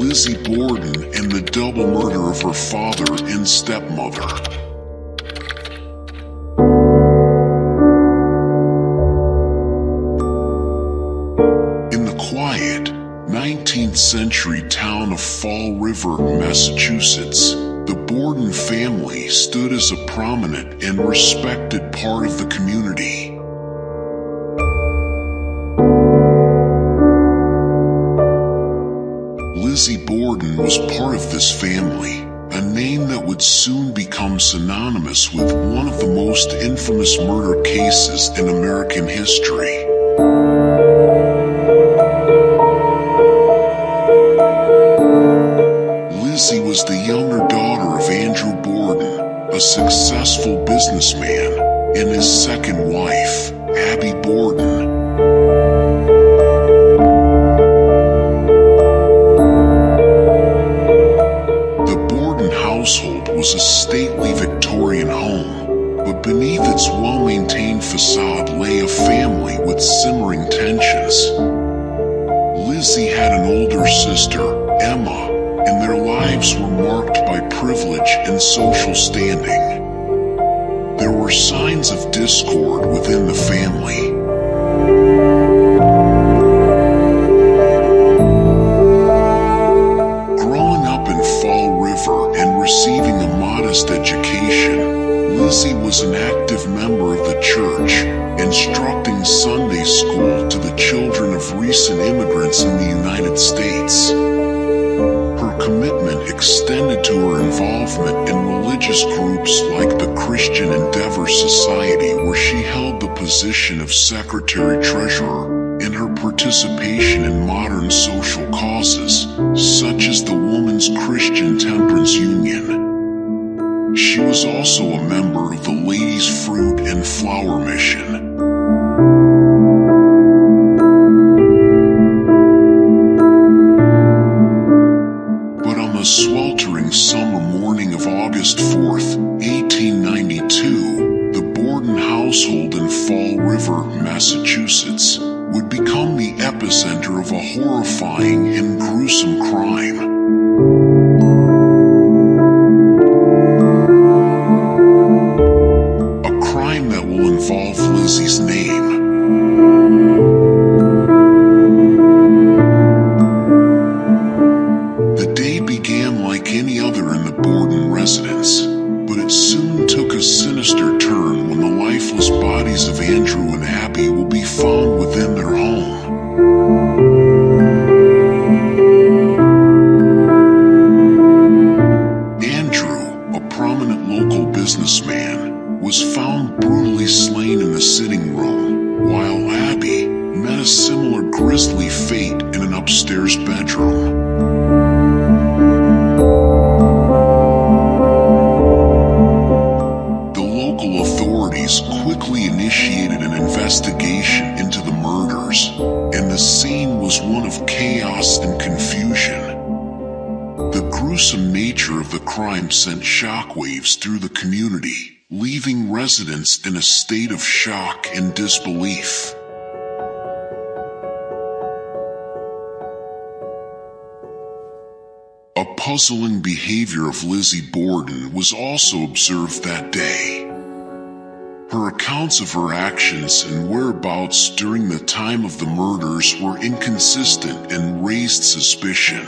Lizzie Borden and the double murder of her father and stepmother. In the quiet, 19th century town of Fall River, Massachusetts, the Borden family stood as a prominent and respected part of the community. Lizzie Borden was part of this family, a name that would soon become synonymous with one of the most infamous murder cases in American history. Lizzie was the younger daughter of Andrew Borden, a successful businessman, and his second wife, Abby Borden. Was a stately Victorian home, but beneath its well-maintained facade lay a family with simmering tensions. Lizzie had an older sister, Emma, and their lives were marked by privilege and social standing. There were signs of discord within the family. Receiving a modest education, Lizzie was an active member of the church, instructing Sunday school to the children of recent immigrants in the United States. Her commitment extended to her involvement in religious groups like the Christian Endeavor Society, where she held the position of secretary-treasurer, and her participation in modern social causes, such as the Women's Christian Temperance Union. She was also a member of the Ladies' Fruit and Flower Mission. But on the sweltering summer morning of August 4th, 1892, the Borden household in Fall River, Massachusetts, would become the epicenter of a horrifying and gruesome crime. A crime that will involve Lizzie's name. The day began like any other in the Borden residence, but it soon took a sinister turn when the lifeless bodies of Andrew and Abby will be found within their home. Andrew, a prominent local businessman, was found brutally slain in the sitting room, while Abby met a similar grisly fate in an upstairs bedroom. Quickly initiated an investigation into the murders, and the scene was one of chaos and confusion. The gruesome nature of the crime sent shockwaves through the community, leaving residents in a state of shock and disbelief. A puzzling behavior of Lizzie Borden was also observed that day. Her accounts of her actions and whereabouts during the time of the murders were inconsistent and raised suspicion.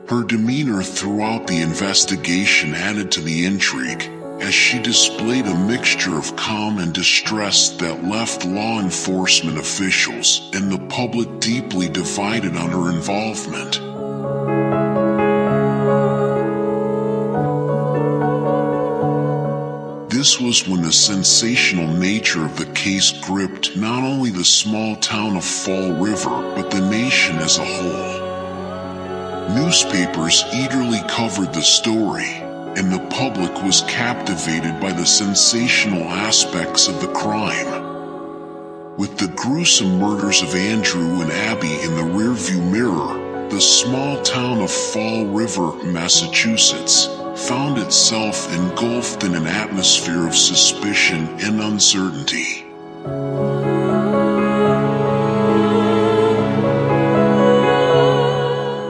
Her demeanor throughout the investigation added to the intrigue, as she displayed a mixture of calm and distress that left law enforcement officials and the public deeply divided on her involvement. This was when the sensational nature of the case gripped not only the small town of Fall River, but the nation as a whole. Newspapers eagerly covered the story, and the public was captivated by the sensational aspects of the crime. With the gruesome murders of Andrew and Abby in the rearview mirror, the small town of Fall River, Massachusetts, found itself engulfed in an atmosphere of suspicion and uncertainty.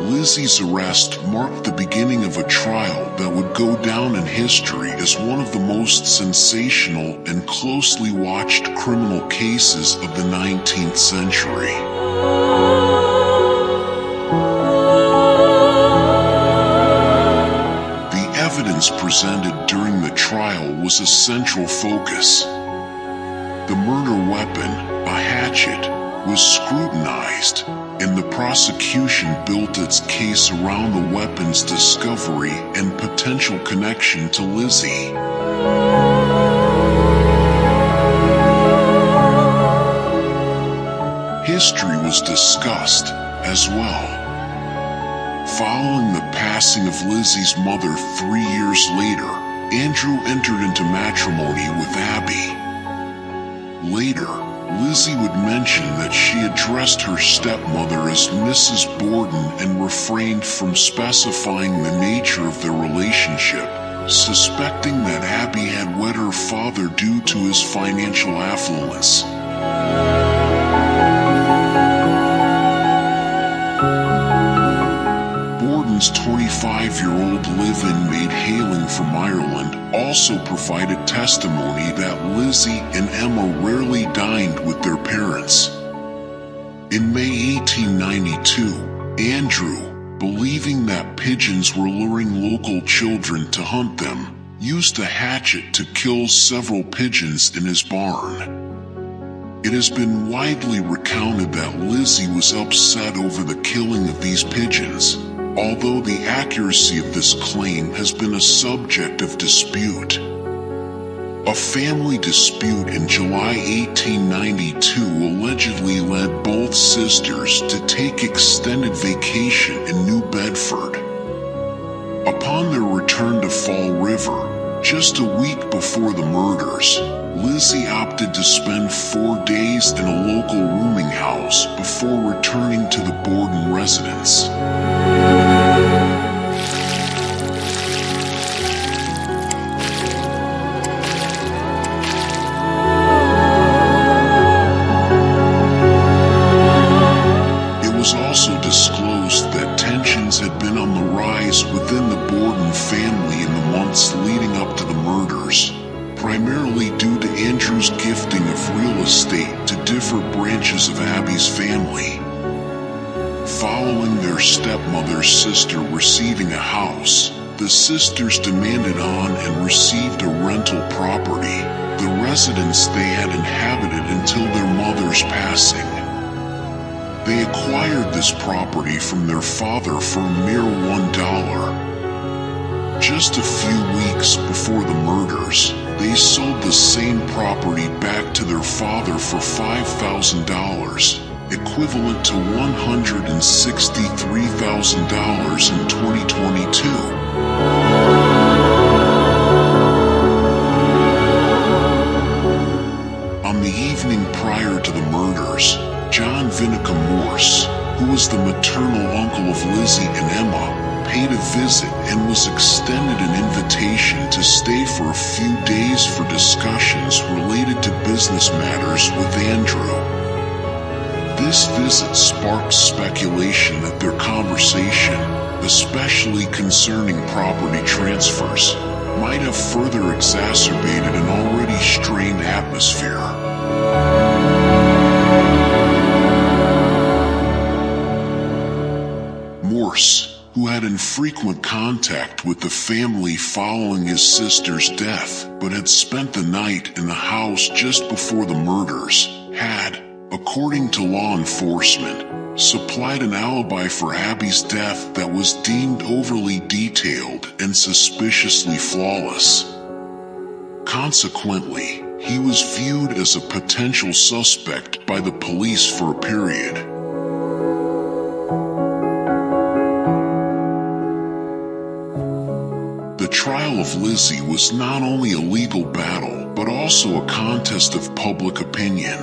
Lizzie's arrest marked the beginning of a trial that would go down in history as one of the most sensational and closely watched criminal cases of the 19th century. The evidence presented during the trial was a central focus. The murder weapon, a hatchet, was scrutinized, and the prosecution built its case around the weapon's discovery and potential connection to Lizzie. History was discussed as well. Following the passing of Lizzie's mother 3 years later, Andrew entered into matrimony with Abby. Later, Lizzie would mention that she addressed her stepmother as Mrs. Borden and refrained from specifying the nature of their relationship, suspecting that Abby had wed her father due to his financial affluence. Borden's 25-year-old live-in maid hailing from Ireland also provided testimony that Lizzie and Emma rarely dined with their parents. In May 1892, Andrew, believing that pigeons were luring local children to hunt them, used a hatchet to kill several pigeons in his barn. It has been widely recounted that Lizzie was upset over the killing of these pigeons, although the accuracy of this claim has been a subject of dispute. A family dispute in July 1892 allegedly led both sisters to take extended vacation in New Bedford. Upon their return to Fall River, just a week before the murders, Lizzie opted to spend 4 days in a local rooming house before returning to the Borden residence. Disclosed that tensions had been on the rise within the Borden family in the months leading up to the murders, primarily due to Andrew's gifting of real estate to different branches of Abby's family. Following their stepmother's sister receiving a house, the sisters demanded on and received a rental property, the residence they had inhabited until their mother's passing. They acquired this property from their father for a mere $1. Just a few weeks before the murders, they sold the same property back to their father for $5,000, equivalent to $163,000 in 2022. On the evening prior to the murders, John Vinica Morse, who was the maternal uncle of Lizzie and Emma, paid a visit and was extended an invitation to stay for a few days for discussions related to business matters with Andrew. This visit sparked speculation that their conversation, especially concerning property transfers, might have further exacerbated an already strained atmosphere. Morse, who had infrequent contact with the family following his sister's death, but had spent the night in the house just before the murders, had, according to law enforcement, supplied an alibi for Abby's death that was deemed overly detailed and suspiciously flawless. Consequently, he was viewed as a potential suspect by the police for a period. The trial of Lizzie was not only a legal battle, but also a contest of public opinion.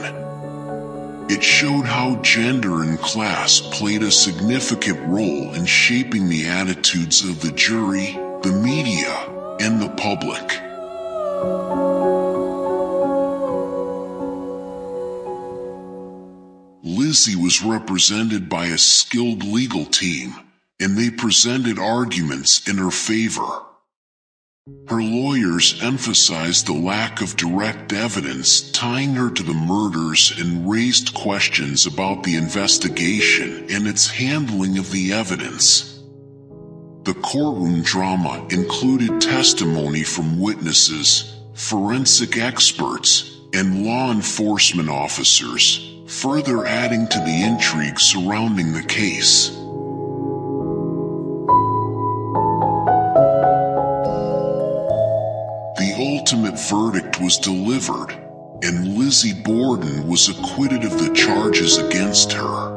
It showed how gender and class played a significant role in shaping the attitudes of the jury, the media, and the public. Lizzie was represented by a skilled legal team, and they presented arguments in her favor. Her lawyers emphasized the lack of direct evidence tying her to the murders and raised questions about the investigation and its handling of the evidence. The courtroom drama included testimony from witnesses, forensic experts, and law enforcement officers, further adding to the intrigue surrounding the case. The ultimate verdict was delivered, and Lizzie Borden was acquitted of the charges against her.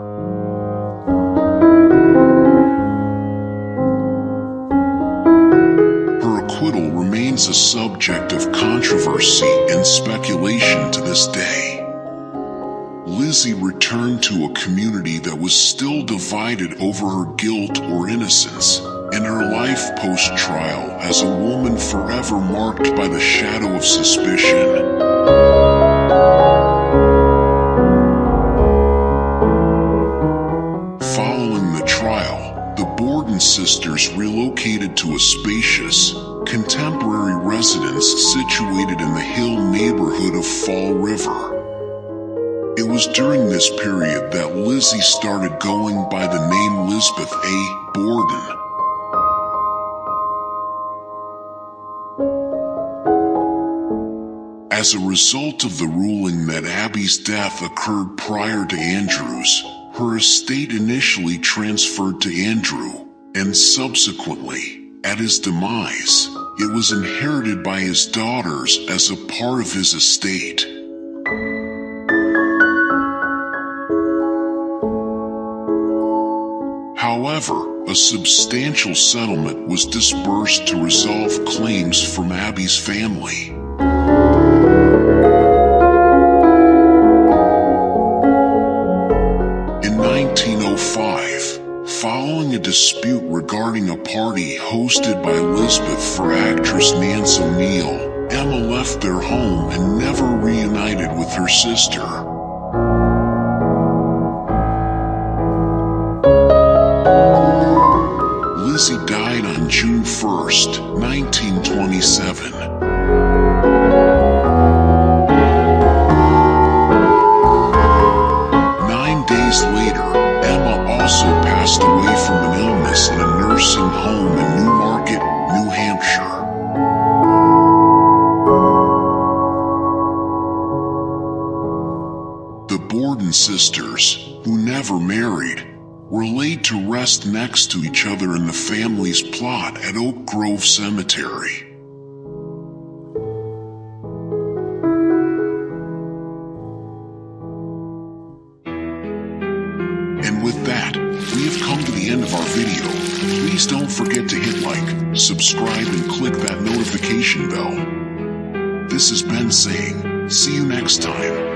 Her acquittal remains a subject of controversy and speculation to this day. Lizzie returned to a community that was still divided over her guilt or innocence, and her life post-trial as a woman forever marked by the shadow of suspicion. Following the trial, the Borden sisters relocated to a spacious, contemporary residence situated in the Hill neighborhood of Fall River. It was during this period that Lizzie started going by the name Lizbeth A. Borden. As a result of the ruling that Abby's death occurred prior to Andrew's, her estate initially transferred to Andrew, and subsequently, at his demise, it was inherited by his daughters as a part of his estate. However, a substantial settlement was disbursed to resolve claims from Abby's family. In 1905, following a dispute regarding a party hosted by Lizbeth for actress Nance O'Neill, Emma left their home and never reunited with her sister. Lizzie died on June 1st, 1927. Later, Emma also passed away from an illness in a nursing home in Newmarket, New Hampshire. The Borden sisters, who never married, were laid to rest next to each other in the family's plot at Oak Grove Cemetery. And with that, we have come to the end of our video. Please don't forget to hit like, subscribe, and click that notification bell. This is Ben saying, see you next time.